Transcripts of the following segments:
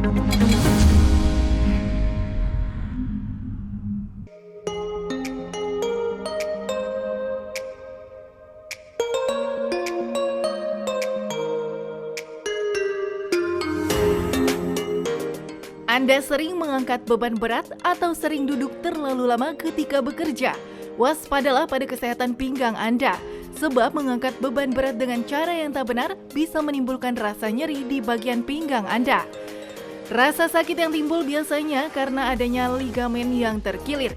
Anda sering mengangkat beban berat atau sering duduk terlalu lama ketika bekerja? Waspadalah pada kesehatan pinggang Anda, sebab mengangkat beban berat dengan cara yang tak benar bisa menimbulkan rasa nyeri di bagian pinggang Anda. Rasa sakit yang timbul biasanya karena adanya ligamen yang terkilir.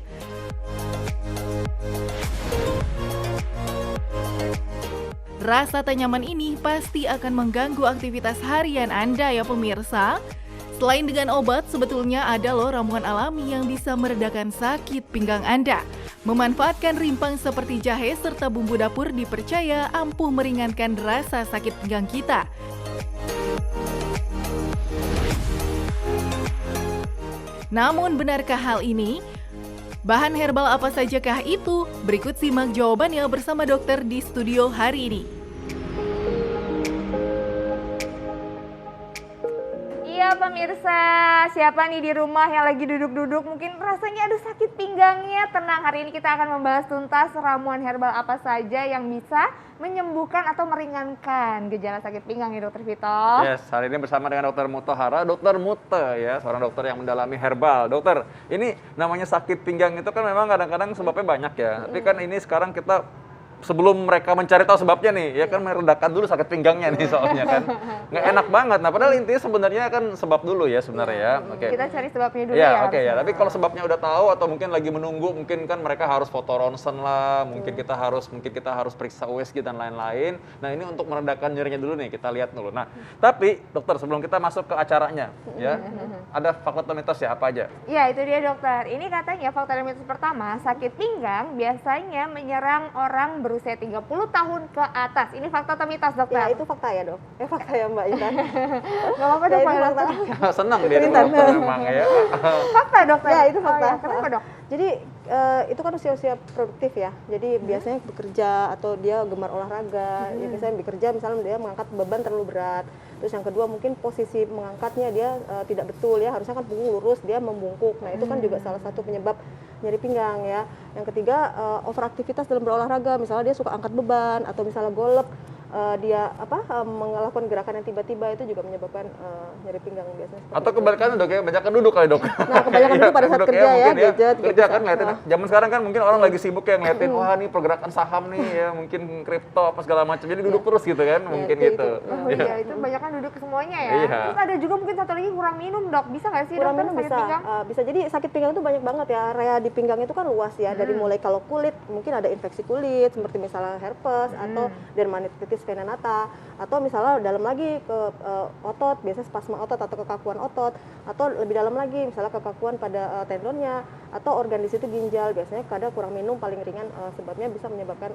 Rasa tak nyaman ini pasti akan mengganggu aktivitas harian Anda ya pemirsa. Selain dengan obat, sebetulnya ada loh ramuan alami yang bisa meredakan sakit pinggang Anda. Memanfaatkan rimpang seperti jahe serta bumbu dapur dipercaya ampuh meringankan rasa sakit pinggang kita. Namun benarkah hal ini? Bahan herbal apa sajakah itu? Berikut simak jawabannya bersama dokter di studio hari ini. Iya pemirsa, siapa nih di rumah yang lagi duduk-duduk mungkin rasanya aduh sakit pinggangnya? Tenang, hari ini kita akan membahas tuntas ramuan herbal apa saja yang bisa menyembuhkan atau meringankan gejala sakit pinggang ya Dokter Vito. Yes, hari ini bersama dengan Dokter Mutohara, Dokter Mute ya, seorang dokter yang mendalami herbal. Dokter, ini namanya sakit pinggang itu kan memang kadang-kadang sebabnya banyak ya. Tapi kan ini sekarang kita sebelum mereka mencari tahu sebabnya nih, ya kan meredakan dulu sakit pinggangnya nih soalnya kan. Nggak enak banget. Nah, padahal intinya sebenarnya kan sebab dulu ya sebenarnya ya. Oke. Kita cari sebabnya dulu Ya, ya. oke ya. Tapi kalau sebabnya udah tahu atau mungkin lagi menunggu, mungkin kan mereka harus foto ronsen lah, mungkin kita harus periksa USG dan lain-lain. Nah, ini untuk meredakan nyerinya dulu nih, kita lihat dulu. Nah, tapi dokter sebelum kita masuk ke acaranya ya, ada fakta mitos ya apa aja? Iya, itu dia dokter. Ini katanya fakta mitos pertama, sakit pinggang biasanya menyerang orang berusia 30 tahun ke atas. Ini fakta atau mitos, dokter? Ya, itu fakta ya, Dok. Fakta ya, Mbak Intan. Nggak apa-apa, dok. Ya, itu fakta. Senang dia dokter memang ya. Fakta, dokter? Ya, itu fakta. Oh, ya. Kenapa, dok? Jadi, itu kan usia-usia produktif ya. Jadi, biasanya bekerja atau dia gemar olahraga. Ya, misalnya bekerja, misalnya dia mengangkat beban terlalu berat. Terus yang kedua, mungkin posisi mengangkatnya dia tidak betul ya. Harusnya kan punggung lurus, dia membungkuk. Nah, itu kan juga salah satu penyebab nyeri pinggang ya. Yang ketiga, overaktivitas dalam berolahraga. Misalnya dia suka angkat beban atau misalnya golek, dia melakukan gerakan yang tiba-tiba, itu juga menyebabkan nyeri pinggang biasanya. Atau kebalikannya dok ya, banyak duduk kali dok. Nah, kebanyakan duduk pada saat kerja ya, gadget. Kerja kan ngeliatin, zaman sekarang kan mungkin orang lagi sibuk ya ngeliatin, wah nih pergerakan saham nih ya, mungkin kripto apa segala macam, jadi duduk terus gitu kan, mungkin gitu. Oh iya, itu banyak kan duduk semuanya ya. Iya. Terus ada juga mungkin satu lagi kurang minum, dok. Bisa nggak sih Kurang dokter minum sakit bisa, pinggang? bisa. Jadi sakit pinggang itu banyak banget ya. Area di pinggang itu kan luas ya. Dari mulai kalau kulit, mungkin ada infeksi kulit seperti misalnya herpes atau dermatitis venenata, atau misalnya dalam lagi ke otot, biasanya spasma otot atau kekakuan otot, atau lebih dalam lagi misalnya kekakuan pada tendonnya atau organ di situ ginjal. Biasanya kadang kurang minum paling ringan sebabnya bisa menyebabkan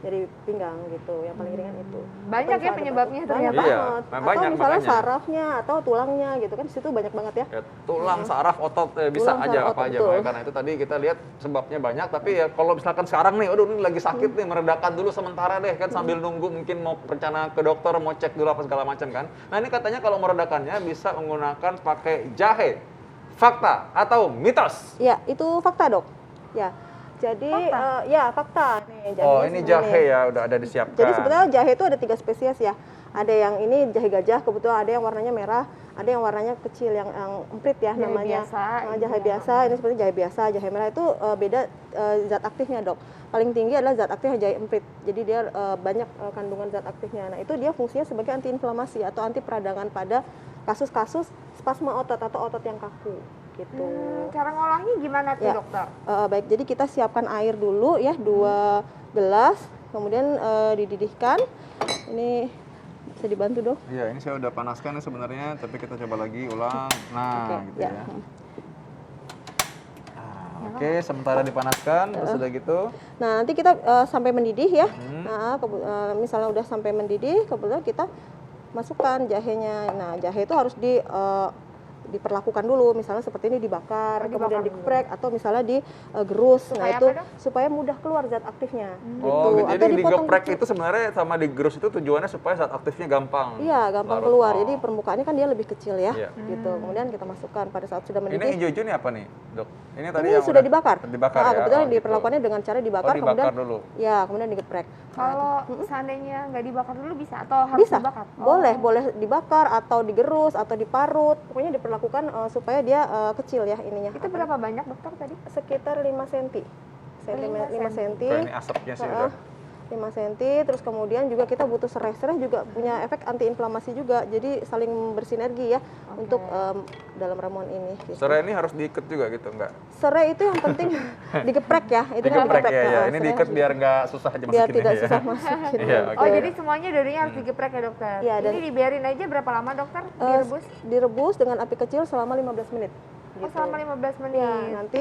nyeri pinggang gitu. Yang paling ringan itu. Banyak ya penyebabnya banyak ternyata. Iya, banget. Atau banyak, misalnya makanya. sarafnya atau tulangnya gitu kan, di situ banyak banget ya. Ya, tulang, saraf, otot bisa Tulang, aja saraf, apa otot, aja. betul. Makanya karena itu tadi kita lihat sebabnya banyak, tapi ya kalau misalkan sekarang nih, aduh ini lagi sakit nih, meredakan dulu sementara deh kan sambil nunggu mungkin mau rencana ke dokter, mau cek dulu apa segala macam kan. Nah ini katanya kalau meredakannya bisa menggunakan pakai jahe. Fakta atau mitos? Ya, itu fakta, Dok. Ya. Jadi ya fakta nih. Oh ini jahe ya udah ada disiapkan. Jadi sebetulnya jahe itu ada 3 spesies ya. Ada yang ini jahe gajah, kebetulan ada yang warnanya merah, ada yang warnanya kecil yang emprit ya Jahe namanya. biasa, Jahe biasa, ini seperti jahe biasa, jahe merah itu beda zat aktifnya, Dok. Paling tinggi adalah zat aktifnya jahe emprit. Jadi dia banyak kandungan zat aktifnya. Nah, itu dia fungsinya sebagai antiinflamasi atau anti peradangan pada kasus-kasus spasma otot atau otot yang kaku gitu. Cara ngolahnya gimana tuh, Ya. dokter? Baik, jadi kita siapkan air dulu ya, 2 gelas, kemudian dididihkan. Ini bisa dibantu, Dok. Iya, ini saya udah panaskan nih sebenarnya, tapi kita coba lagi ulang. Nah, Oke, gitu ya. ya. Oke, sementara dipanaskan, terus udah gitu. Nah, nanti kita sampai mendidih ya. Nah, misalnya udah sampai mendidih, kemudian kita masukkan jahenya. Nah, jahe itu harus diperlakukan dulu, misalnya seperti ini dibakar, Oh, kemudian dibakar dulu. digeprek atau misalnya digerus. Nah Supaya itu apa, Dok? supaya mudah keluar zat aktifnya. Oh, gitu. Atau Jadi dipotong digeprek kecil. itu sebenarnya sama digerus itu tujuannya supaya zat aktifnya gampang. Iya, gampang larut. keluar. Oh. Jadi permukaannya kan dia lebih kecil ya, Iya. gitu. Kemudian kita masukkan pada saat sudah Ini mendidih. hijau-hijau ini apa nih, Dok? Ini tadi Ini yang sudah udah dibakar. Dibakar Nah, ya. kebetulan Oh, gitu. diperlakukannya dengan cara dibakar, Oh, dibakar kemudian dulu. ya, kemudian digeprek. Kalau seandainya nggak dibakar dulu bisa atau harus Bisa, dibakar? Oh. boleh dibakar atau digerus atau diparut. Pokoknya diperlakukan supaya dia kecil ya ininya. Itu berapa banyak dokter tadi? Sekitar 5 cm. 5 cm. Kayak ini asapnya sih udah. 5 cm, terus kemudian juga kita butuh serai. Serai juga punya efek antiinflamasi juga, jadi saling bersinergi ya untuk dalam ramuan ini. Gitu. Serai ini harus diikat juga gitu, enggak? Serai itu yang penting digeprek ya, itu kan Digeprek ya, ya. Nah, Ini serai diikat harus biar nggak susah aja biar masukinnya tidak ya. susah masukin. Iya, oke. Oh, jadi semuanya durinya harus digeprek ya dokter? Iya, dan- Ini dibiarin aja berapa lama dokter? Eh, Direbus? direbus dengan api kecil selama 15 menit. Oh, selama 15 menit. Ya, nanti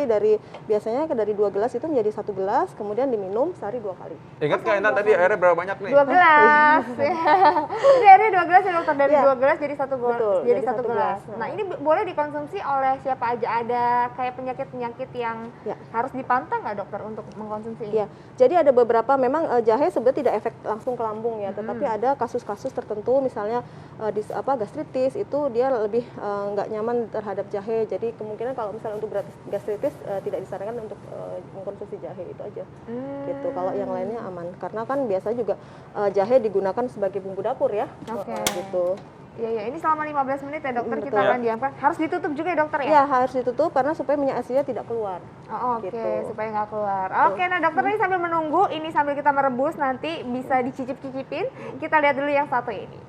biasanya dari 2 gelas itu menjadi 1 gelas, kemudian diminum sehari 2 kali. Ingat nggak Intan tadi airnya berapa banyak nih? 2 gelas. Jadi airnya 2 gelas ya dokter, dari Iya. 2 gelas jadi 1 gelas. Betul, Jadi jadi 1 satu gelas. gelas. Nah, ini boleh dikonsumsi oleh siapa aja? Ada kayak penyakit-penyakit yang Ya. harus dipantau nggak dokter untuk mengkonsumsi ini? Ya, jadi ada beberapa memang jahe sebenarnya tidak efek langsung ke lambung ya, tetapi ada kasus-kasus tertentu misalnya gastritis itu dia lebih nggak nyaman terhadap jahe. Jadi kemungkinan kalau misalnya untuk gastritis tidak disarankan untuk mengkonsumsi jahe itu aja. Gitu. Kalau yang lainnya aman. Karena kan biasa juga jahe digunakan sebagai bumbu dapur ya. Oke. Gitu. Iya, iya. Ini selama 15 menit ya dokter kita betul. akan diamkan. Harus ditutup juga ya dokter ya? Ya, harus ditutup karena supaya minyak asinnya tidak keluar. Oh, oke, Gitu. supaya nggak keluar. Oke, nah dokter ini sambil menunggu, ini sambil kita merebus nanti bisa dicicip-cicipin. Kita lihat dulu yang satu ini.